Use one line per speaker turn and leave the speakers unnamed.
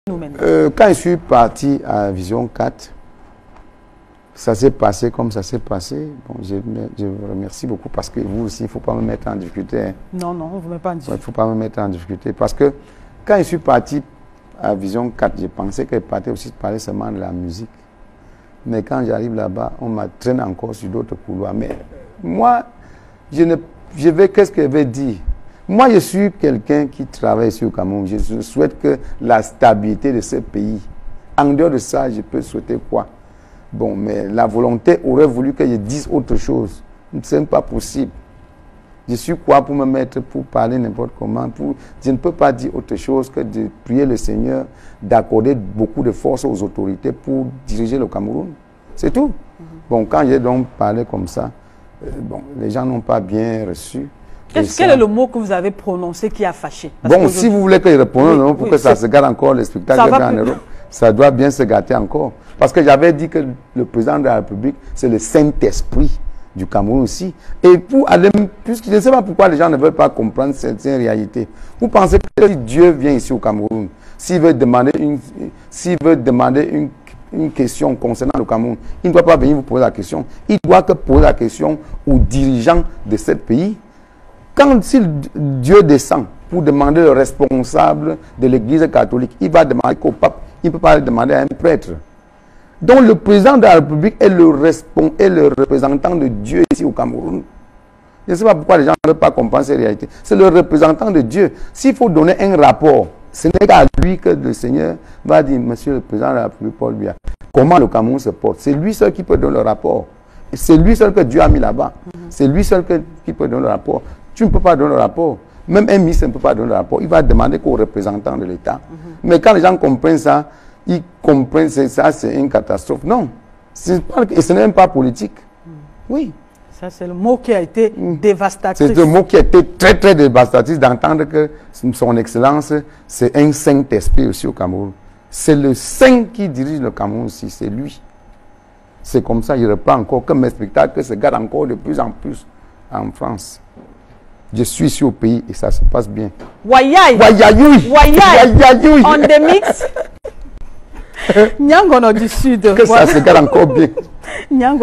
nous maintenant.
Quand je suis parti à Vision 4, ça s'est passé comme ça s'est passé. Bon, je vous remercie beaucoup parce que vous aussi, il ne faut pas me mettre en difficulté.
Non, non, vous ne mettez pas en difficulté.
Il ne faut pas me mettre en difficulté parce que quand je suis parti à Vision 4, je pensais que je partais aussi parler seulement de la musique. Mais quand j'arrive là-bas, on m'entraîne encore sur d'autres couloirs. Mais moi, qu'est-ce que je vais dire? Moi, je suis quelqu'un qui travaille ici au Cameroun. Je souhaite que la stabilité de ce pays. En dehors de ça, je peux souhaiter quoi? Bon, mais la volonté aurait voulu que je dise autre chose. Ce n'est pas possible. Je suis quoi pour me mettre, pour parler n'importe comment. Je ne peux pas dire autre chose que de prier le Seigneur, d'accorder beaucoup de force aux autorités pour diriger le Cameroun. C'est tout. Bon, quand j'ai donc parlé comme ça, bon, les gens n'ont pas bien reçu.
Quel est le mot que vous avez prononcé qui a fâché?
Bon, si vous voulez que je réponde, pour que ça se gâte encore, le spectacle en Europe, ça doit bien se gâter encore. Parce que j'avais dit que le président de la République, c'est le Saint-Esprit du Cameroun aussi. Et pour aller, puisque je ne sais pas pourquoi les gens ne veulent pas comprendre certaines réalités. Vous pensez que si Dieu vient ici au Cameroun, s'il veut demander une question concernant le Cameroun, il ne doit pas venir vous poser la question. Il doit que poser la question aux dirigeants de ce pays. Si Dieu descend pour demander le responsable de l'Église catholique, il va demander qu'au pape, il ne peut pas le demander à un prêtre. Donc le président de la République est le représentant de Dieu ici au Cameroun. Je ne sais pas pourquoi les gens ne veulent pas comprendre ces réalités. C'est le représentant de Dieu. S'il faut donner un rapport, ce n'est qu'à lui que le Seigneur va dire, Monsieur le président de la République, Paul Biya, comment le Cameroun se porte. C'est lui seul qui peut donner le rapport. C'est lui seul que Dieu a mis là-bas. C'est lui seul qui peut donner le rapport. Tu ne peux pas donner le rapport. Même un ministre ne peut pas donner le rapport. Il va demander qu'au représentant de l'État. Mais quand les gens comprennent ça, ils comprennent que ça, c'est une catastrophe. Non. Et ce n'est même pas politique. Oui.
Ça, c'est le mot qui a été dévastateur.
C'est le mot qui a été très, très dévastateur d'entendre que son Excellence, c'est un Saint-Esprit aussi au Cameroun. C'est le Saint qui dirige le Cameroun aussi. C'est lui. C'est comme ça, il reprend encore comme un spectacle que se garde encore de plus en plus en France. Je suis ici au pays et ça se passe bien.
Wayai.
Wayayoui.
Wayai. On the mix. Nyangono du Sud.
Que ça se garde encore bien.
Nyango.